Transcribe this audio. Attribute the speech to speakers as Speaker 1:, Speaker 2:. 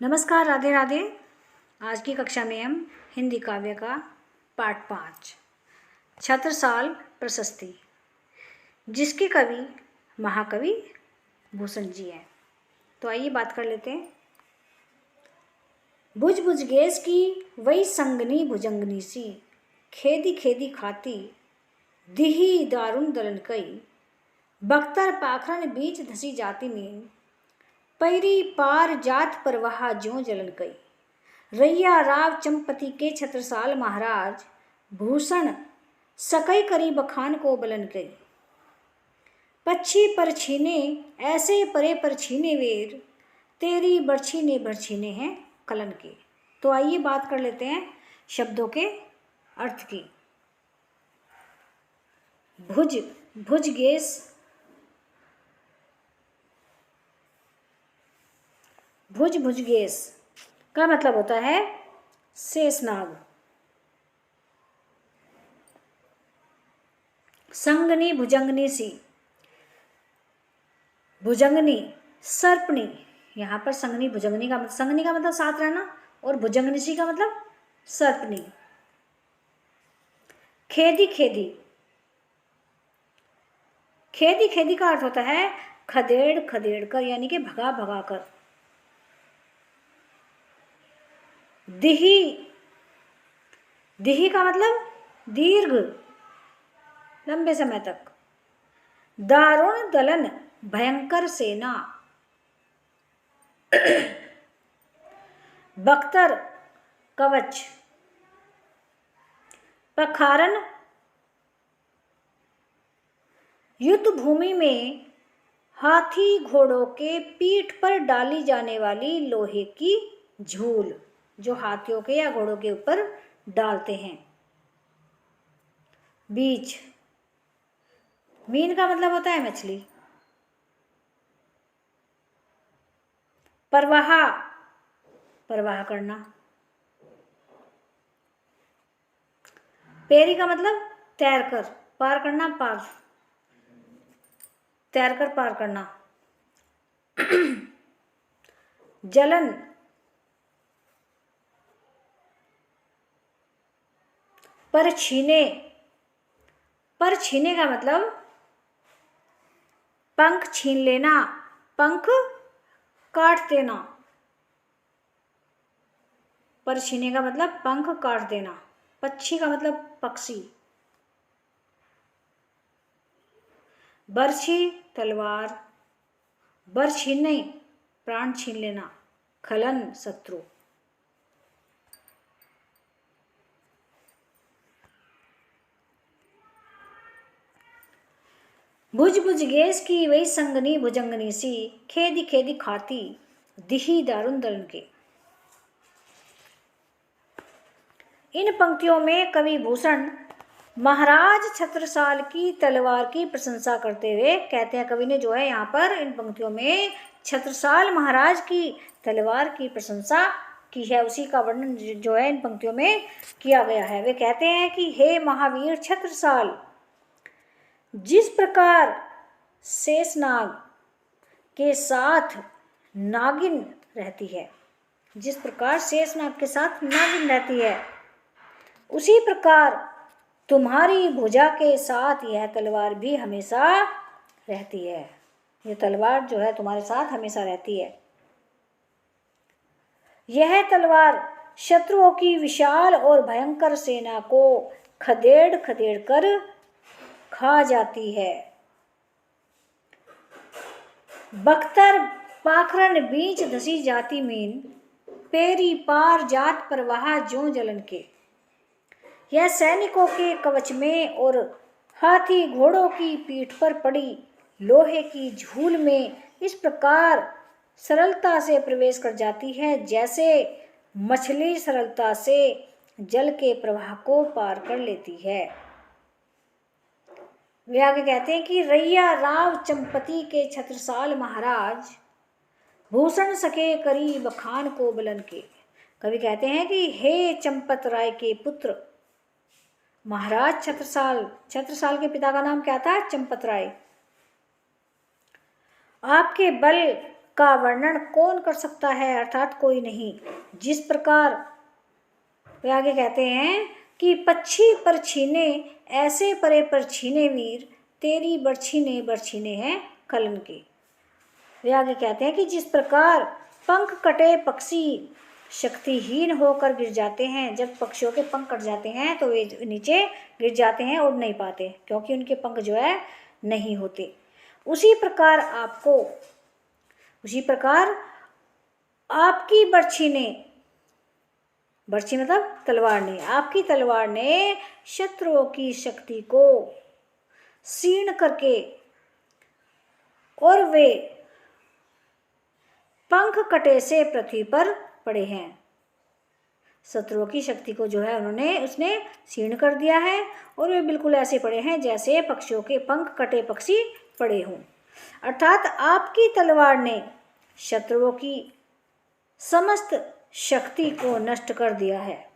Speaker 1: नमस्कार, राधे राधे। आज की कक्षा में हम हिंदी काव्य का पाठ 5 छत्रसाल प्रशस्ति, जिसके कवि महाकवि भूषण जी हैं। तो आइए बात कर लेते हैं। भुज भुज गैस की वही संगनी भुजंगनी सी, खेदी खेदी खाती दिही दारुण दलन कई, बख्तर पाखरन बीच धसी जाती नींद, पैरी पार जात परवाह ज्यों जलन कई, रैया राव चंपति के छत्रसाल महाराज, भूषण सकई करी बखान को बलन कई, पक्षी पर छीने ऐसे परे पर छीने वेर, तेरी बरछीने बरछीने हैं कलन के। तो आइए बात कर लेते हैं शब्दों के अर्थ की। भुज भुज गेस, भुज भुज गेस का मतलब होता है शेषनाग। संगनी भुजंगनी सी, भुजंगनी सर्पणी, यहाँ पर संगनी भुजंगनी का मतलब, संगनी का मतलब साथ रहना और भुजंगनी सी का मतलब सर्पणी। खेदी खेदी, खेदी खेदी का अर्थ होता है खदेड़ खदेड़ कर, यानी कि भगा भगा कर। दिही, दिही का मतलब दीर्घ, लंबे समय तक। दारुण दलन, भयंकर सेना। बख्तर, कवच। पखारन, युद्ध भूमि में हाथी घोड़ों के पीठ पर डाली जाने वाली लोहे की झूल, जो हाथियों के या घोड़ों के ऊपर डालते हैं। बीच, मीन का मतलब होता है मछली। परवाह, परवाह करना। पेरी का मतलब तैर कर, पार करना, पार, तैर कर पार करना। जलन, पर छीने, पर छीने का मतलब पंख छीन लेना, पंख काट देना। पर छीने का मतलब पंख काट देना। पक्षी का मतलब पक्षी। बरछी, तलवार। बरछीने, प्राण छीन लेना। खलन, शत्रु। भुज भुज गैस की वही संगनी भुजंगनी सी, खेदी खेदी खाती दिही दारुण दलन के। इन पंक्तियों में कवि भूषण महाराज छत्रसाल की तलवार की प्रशंसा करते हुए कहते हैं, कवि ने जो है यहाँ पर इन पंक्तियों में छत्रसाल महाराज की तलवार की प्रशंसा की है, उसी का वर्णन जो है इन पंक्तियों में किया गया है। वे कहते हैं कि हे महावीर छत्रसाल, जिस प्रकार शेषनाग के साथ नागिन रहती है, जिस प्रकार शेषनाग के साथ नागिन रहती है, उसी प्रकार तुम्हारी भुजा के साथ यह तलवार भी हमेशा रहती है। ये तलवार जो है तुम्हारे साथ हमेशा रहती है। यह तलवार शत्रुओं की विशाल और भयंकर सेना को खदेड़ खदेड़ कर खा जाती है। बख्तर पाखरन बीच धसी जाती मीन, पेरी पार जात परवाह ज्यों जलन के। यह सैनिकों के कवच में और हाथी घोड़ों की पीठ पर पड़ी लोहे की झूल में इस प्रकार सरलता से प्रवेश कर जाती है, जैसे मछली सरलता से जल के प्रवाह को पार कर लेती है। वे आगे कहते हैं कि रैया राव चंपति के छत्रसाल महाराज, भूषण सके करी बखान को बलन के। कवि कहते हैं कि हे चंपत राय के पुत्र महाराज छत्रसाल, छत्रसाल के पिता का नाम क्या था? चंपत राय। आपके बल का वर्णन कौन कर सकता है, अर्थात कोई नहीं। जिस प्रकार वे आगे कहते हैं कि पक्षी पर छीने ऐसे परे पर छीने वीर, तेरी बरछी ने हैं कलन की। वे आगे कहते हैं कि जिस प्रकार पंख कटे पक्षी शक्तिहीन होकर गिर जाते हैं, जब पक्षियों के पंख कट जाते हैं तो वे नीचे गिर जाते हैं, उड़ नहीं पाते क्योंकि उनके पंख जो है नहीं होते। उसी प्रकार आपकी बरछी ने, बरछी मतलब तलवार ने, आपकी तलवार ने शत्रुओं की शक्ति को क्षीण करके और वे पंख कटे से पृथ्वी पर पड़े हैं। शत्रुओं की शक्ति को जो है उसने क्षीण कर दिया है और वे बिल्कुल ऐसे पड़े हैं जैसे पक्षियों के पंख कटे पक्षी पड़े हों। अर्थात आपकी तलवार ने शत्रुओं की समस्त शक्ति को नष्ट कर दिया है।